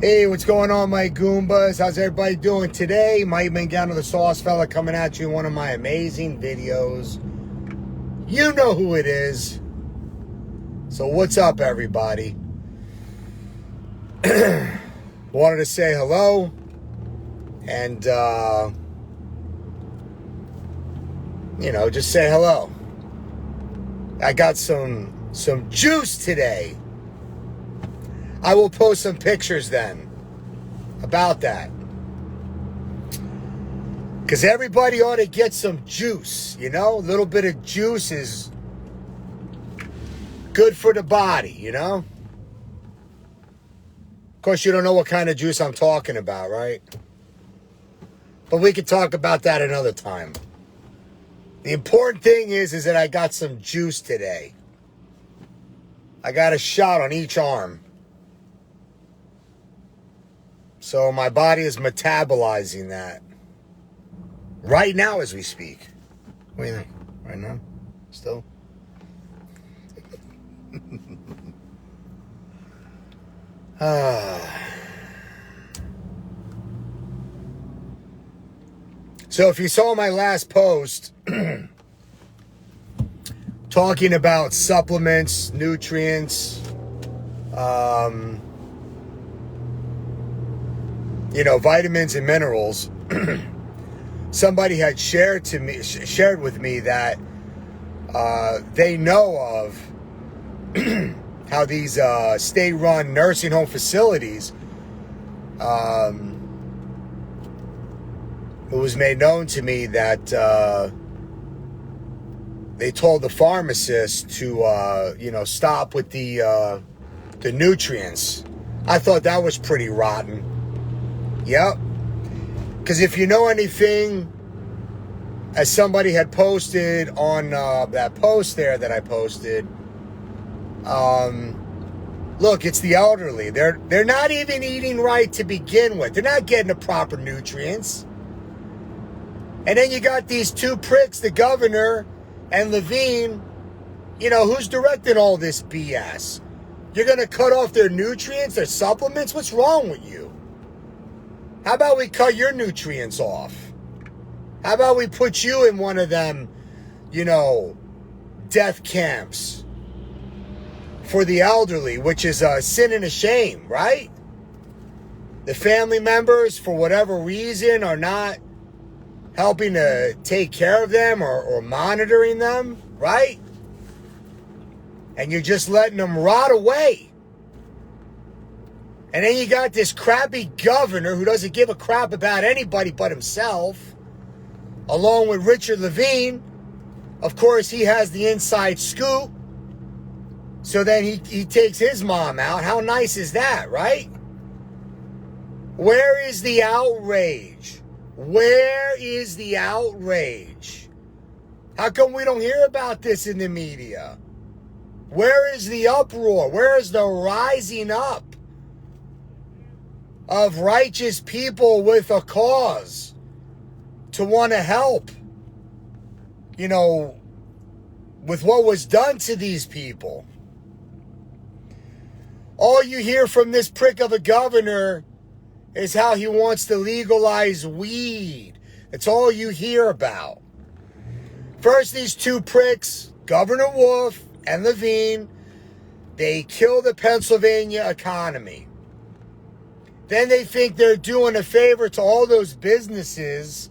Hey, what's going on, my Goombas? How's everybody doing today? Mike Mangano, the Sauce Fella, coming at you in one of my amazing videos. You know who it is. So what's up, everybody? Wanted to say hello. And, just say hello. I got some juice today. I will post some pictures then about that. Because everybody ought to get some juice, A little bit of juice is good for the body, Of course, you don't know what kind of juice I'm talking about, right? But we could talk about that another time. The important thing is that I got some juice today. I got a shot on each arm. So my body is metabolizing that right now as we speak. What do you think? Right now? Still? So if you saw my last post talking about supplements, nutrients, vitamins and minerals, somebody had shared with me that they know of how these state-run nursing home facilities, it was made known to me that they told the pharmacist to stop with the nutrients. I thought that was pretty rotten. Yep. Because if you know anything, as somebody had posted on that post there that I posted, look, it's the elderly. They're not even eating right to begin with. They're not getting the proper nutrients. And then you got these two pricks, the governor and Levine, who's directing all this BS. You're going to cut off their nutrients, their supplements? What's wrong with you? How about we cut your nutrients off? How about we put you in one of them, death camps for the elderly, which is a sin and a shame, right? The family members, for whatever reason, are not helping to take care of them or monitoring them, right? And you're just letting them rot away. And then you got this crappy governor who doesn't give a crap about anybody but himself, along with Richard Levine. Of course, he has the inside scoop. So then he takes his mom out. How nice is that, right? Where is the outrage? Where is the outrage? How come we don't hear about this in the media? Where is the uproar? Where is the rising up of righteous people with a cause to want to help, with what was done to these people? All you hear from this prick of a governor is how he wants to legalize weed. That's all you hear about. First, these two pricks, Governor Wolf and Levine, they kill the Pennsylvania economy. Then they think they're doing a favor to all those businesses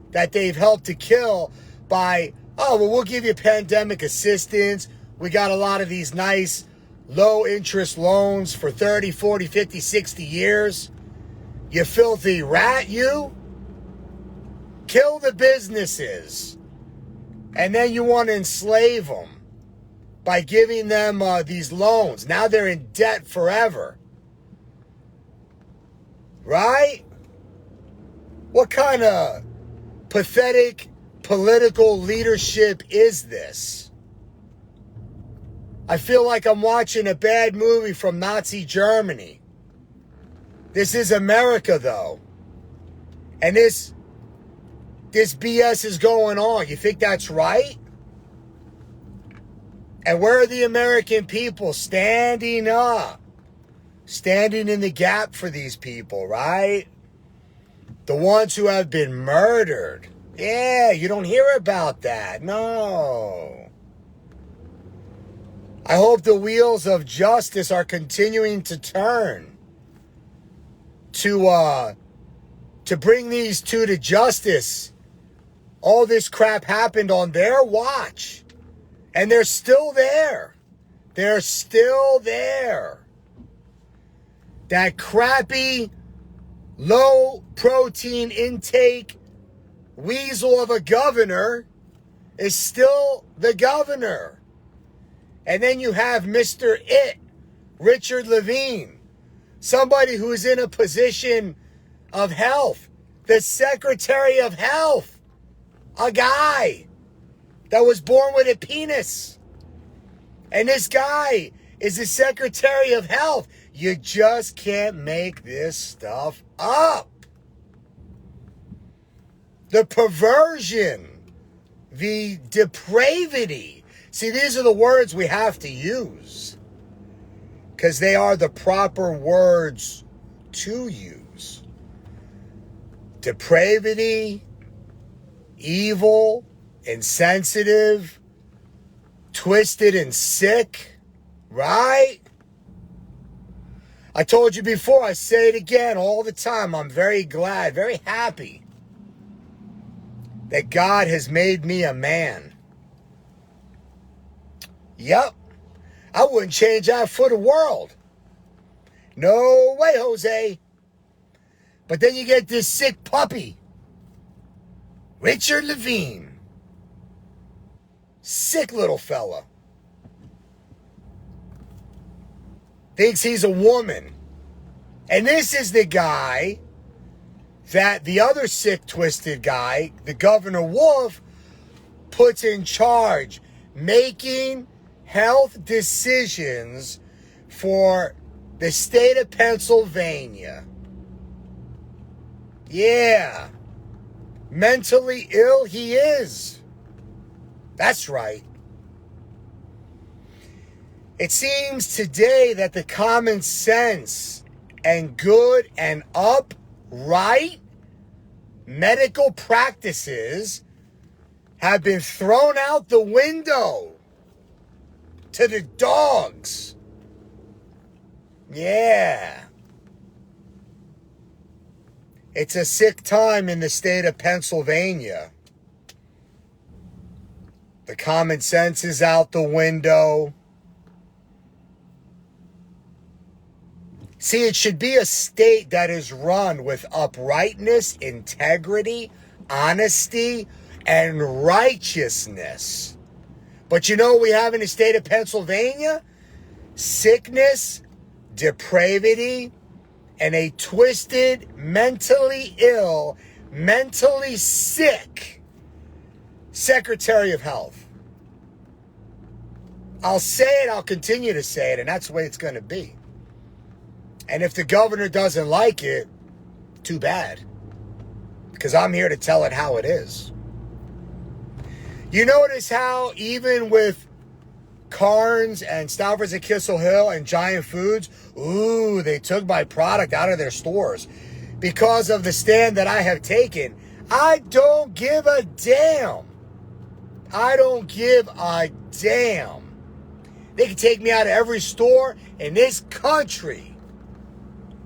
that they've helped to kill by, we'll give you pandemic assistance. We got a lot of these nice low interest loans for 30, 40, 50, 60 years. You filthy rat, you. Kill the businesses. And then you want to enslave them by giving them these loans. Now they're in debt forever. Right? What kind of pathetic political leadership is this? I feel like I'm watching a bad movie from Nazi Germany. This is America, though. And this BS is going on. You think that's right? And where are the American people standing up? standing in the gap for these people, right? The ones who have been murdered. Yeah, you don't hear about that. No. I hope the wheels of justice are continuing to turn to bring these two to justice. All this crap happened on their watch. And they're still there. They're still there. That crappy, low protein intake weasel of a governor is still the governor. And then you have Mr. It, Richard Levine, somebody who is in a position of health, the Secretary of Health, a guy that was born with a penis. And this guy is the Secretary of Health. You just can't make this stuff up. The perversion, the depravity. See, these are the words we have to use because they are the proper words to use. Depravity, evil, insensitive, twisted and sick, right? I told you before, I say it again all the time. I'm very glad, very happy that God has made me a man. Yep. I wouldn't change that for the world. No way, Jose. But then you get this sick puppy, Richard Levine. Sick little fella. Thinks he's a woman. And this is the guy that the other sick, twisted guy, the Governor Wolf, puts in charge, making health decisions for the state of Pennsylvania. Yeah. Mentally ill he is. That's right. It seems today that the common sense and good and upright medical practices have been thrown out the window to the dogs. Yeah. It's a sick time in the state of Pennsylvania. The common sense is out the window. See, it should be a state that is run with uprightness, integrity, honesty, and righteousness. But you know what we have in the state of Pennsylvania? Sickness, depravity, and a twisted, mentally ill, mentally sick Secretary of Health. I'll say it, I'll continue to say it, and that's the way it's going to be. And if the governor doesn't like it, too bad. Because I'm here to tell it how it is. You notice how even with Carnes and Stouffer's at Kissel Hill and Giant Foods, ooh, they took my product out of their stores because of the stand that I have taken. I don't give a damn. I don't give a damn. They can take me out of every store in this country.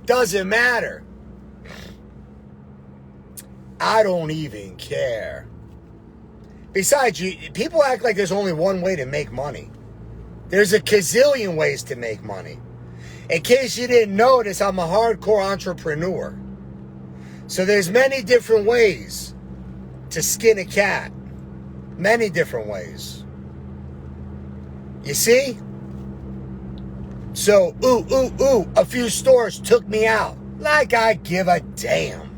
Doesn't matter. I don't even care. Besides, people act like there's only one way to make money. There's a gazillion ways to make money. In case you didn't notice, I'm a hardcore entrepreneur. So there's many different ways to skin a cat. Many different ways. You see? So, a few stores took me out. Like I give a damn.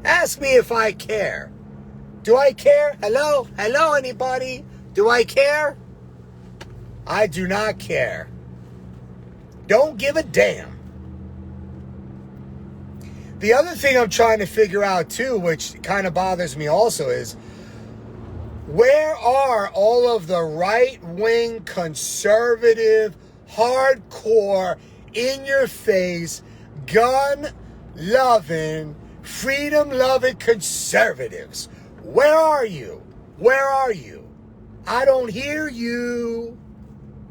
Ask me if I care. Do I care? Hello? Hello, anybody? Do I care? I do not care. Don't give a damn. The other thing I'm trying to figure out too, which kind of bothers me also, is where are all of the right-wing, conservative, hardcore, in-your-face, gun-loving, freedom-loving conservatives. Where are you? Where are you? I don't hear you.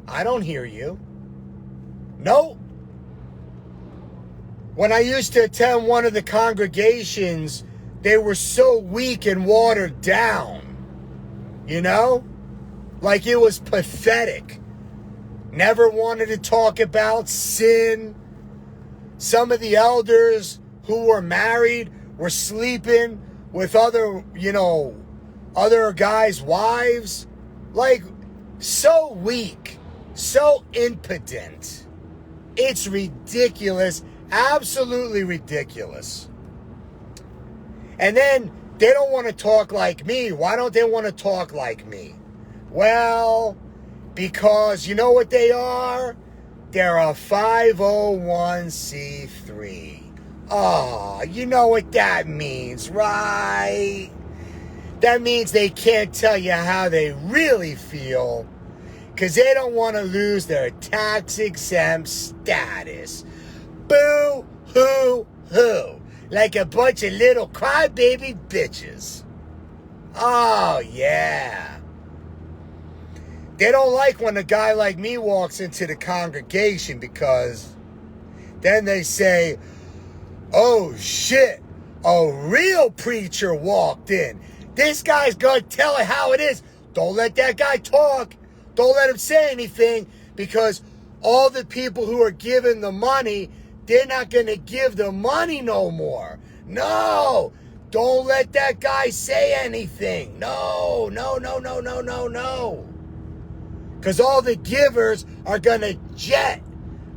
I don't hear you. No. When I used to attend one of the congregations, they were so weak and watered down. You know? Like it was pathetic. Never wanted to talk about sin. Some of the elders who were married were sleeping with other guys' wives. Like, so weak, so impotent. It's ridiculous, absolutely ridiculous. And then they don't want to talk like me. Why don't they want to talk like me? Well, because you know what they are? They're a 501c3. Oh, you know what that means, right? That means they can't tell you how they really feel because they don't want to lose their tax-exempt status. Boo-hoo-hoo. Like a bunch of little crybaby bitches. Oh, yeah. They don't like when a guy like me walks into the congregation because then they say, oh, shit, a real preacher walked in. This guy's going to tell it how it is. Don't let that guy talk. Don't let him say anything because all the people who are giving the money, they're not going to give the money no more. No, don't let that guy say anything. No. Because all the givers are going to jet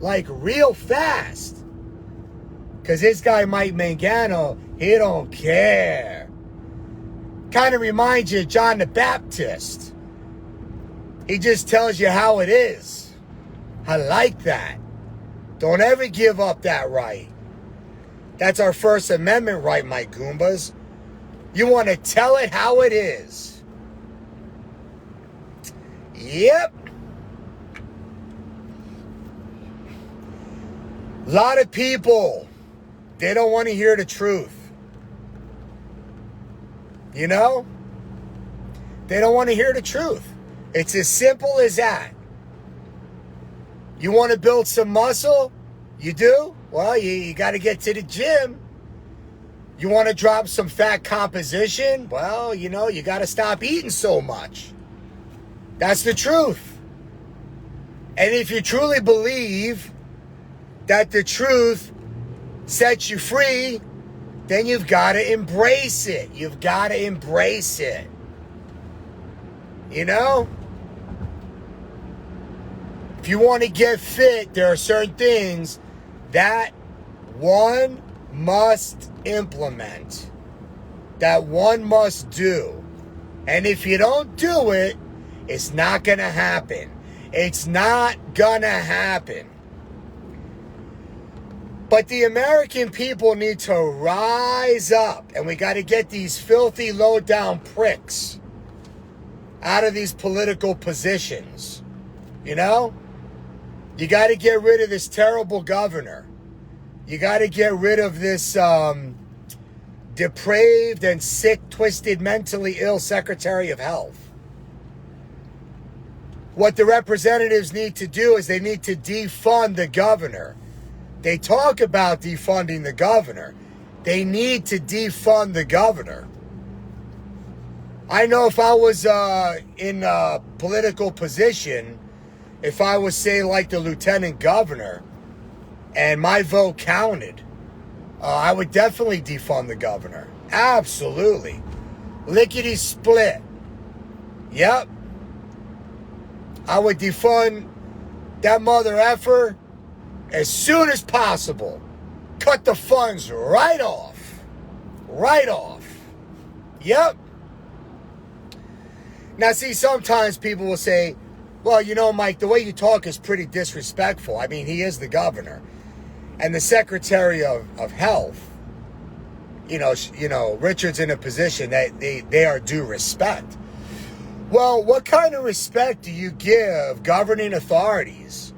like real fast. Because this guy, Mike Mangano, he don't care. Kind of reminds you of John the Baptist. He just tells you how it is. I like that. Don't ever give up that right. That's our First Amendment right, my Goombas. You want to tell it how it is. Yep. A lot of people, they don't want to hear the truth. You know? They don't want to hear the truth. It's as simple as that. You want to build some muscle? You do? Well, you got to get to the gym. You want to drop some fat composition? Well, you got to stop eating so much. That's the truth. And if you truly believe that the truth sets you free, then you've got to embrace it. You've got to embrace it. You know? If you want to get fit, there are certain things that one must implement, that one must do. And if you don't do it, it's not going to happen. It's not going to happen. But the American people need to rise up, and we got to get these filthy, low-down pricks out of these political positions. You know? You got to get rid of this terrible governor. You got to get rid of this depraved and sick, twisted, mentally ill Secretary of Health. What the representatives need to do is they need to defund the governor. They talk about defunding the governor. They need to defund the governor. I know if I was in a political position, if I was, say, like the lieutenant governor, and my vote counted, I would definitely defund the governor. Absolutely. Lickety split. Yep. I would defund that mother effer as soon as possible. Cut the funds right off. Right off. Yep. Now, see, sometimes people will say, well, Mike, the way you talk is pretty disrespectful. I mean, he is the governor. And the Secretary of Health, Richard's in a position that they are due respect. Well, what kind of respect do you give governing authorities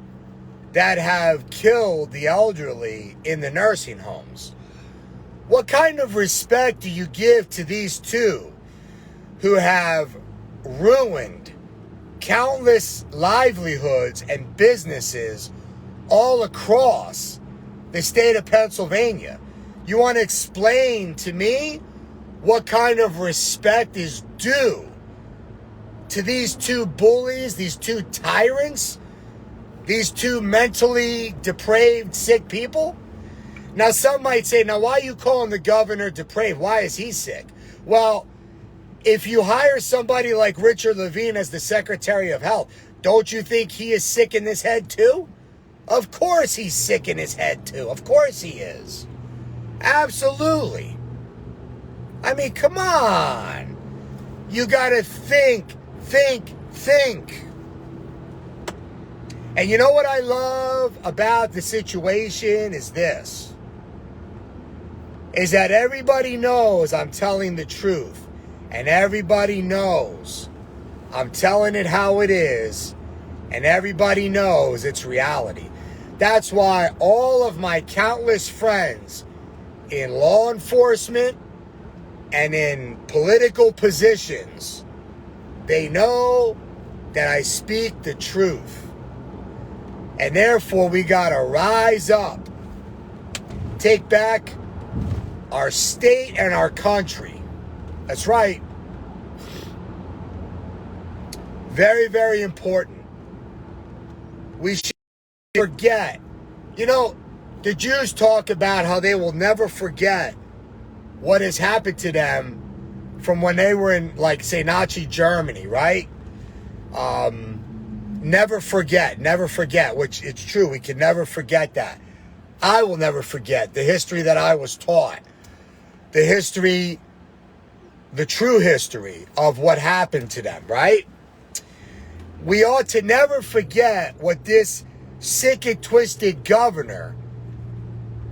that have killed the elderly in the nursing homes. What kind of respect do you give to these two who have ruined countless livelihoods and businesses all across the state of Pennsylvania? You want to explain to me what kind of respect is due to these two bullies, these two tyrants, these two mentally depraved, sick people? Now, some might say, now, why are you calling the governor depraved? Why is he sick? Well, if you hire somebody like Richard Levine as the Secretary of Health, don't you think he is sick in his head too? Of course he's sick in his head too. Of course he is. Absolutely. I mean, come on. You gotta think. And you know what I love about the situation is this. Is that everybody knows I'm telling the truth. And everybody knows I'm telling it how it is. And everybody knows it's reality. That's why all of my countless friends in law enforcement and in political positions, they know that I speak the truth. And therefore, we gotta rise up, take back our state and our country. That's right. Very, very important. We should forget. You know, the Jews talk about how they will never forget what has happened to them from when they were in, like, say, Nazi Germany, right? Never forget, which it's true. We can never forget that. I will never forget the history that I was taught. The history, the true history of what happened to them, right? We ought to never forget what this sick and twisted governor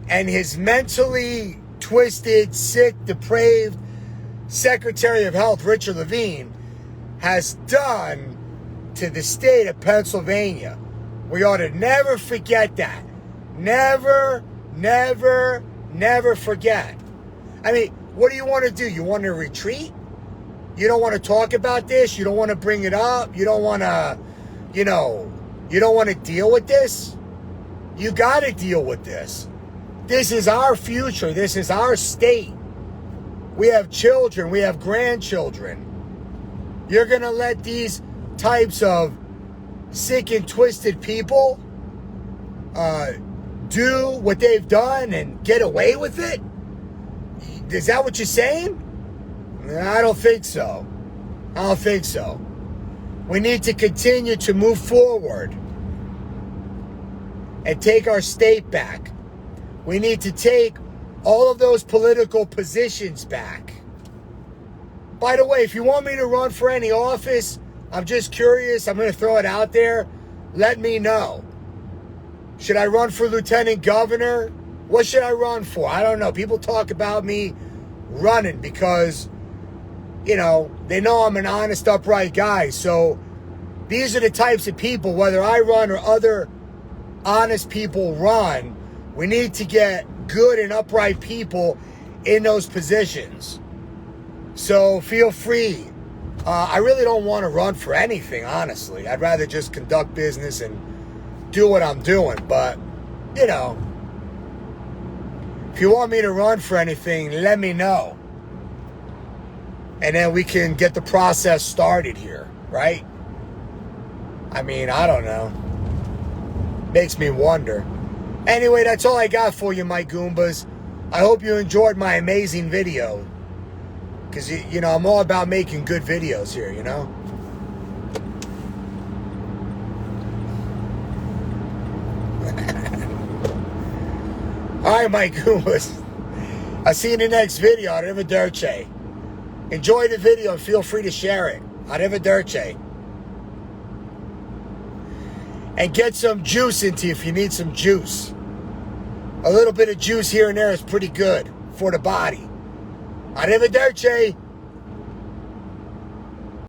and his mentally twisted, sick, depraved Secretary of Health, Richard Levine, has done to the state of Pennsylvania. We ought to never forget that. Never forget. I mean, what do you want to do? You want to retreat? You don't want to talk about this? You don't want to bring it up? You don't want to, you don't want to deal with this? You got to deal with this. This is our future. This is our state. We have children. We have grandchildren. You're going to let these types of sick and twisted people do what they've done and get away with it? Is that what you're saying? I don't think so. We need to continue to move forward and take our state back. We need to take all of those political positions back. By the way, if you want me to run for any office, I'm just curious. I'm going to throw it out there. Let me know. Should I run for lieutenant governor? What should I run for? I don't know. People talk about me running because, they know I'm an honest, upright guy. So these are the types of people, whether I run or other honest people run, we need to get good and upright people in those positions. So feel free. I really don't want to run for anything, honestly. I'd rather just conduct business and do what I'm doing. But, if you want me to run for anything, let me know. And then we can get the process started here, right? I mean, I don't know. Makes me wonder. Anyway, that's all I got for you, my Goombas. I hope you enjoyed my amazing video. Because, I'm all about making good videos here, Alright, my Goombas. I'll see you in the next video. Arrivederci. Enjoy the video and feel free to share it. Arrivederci. And get some juice into you if you need some juice. A little bit of juice here and there is pretty good for the body. Arrivederci.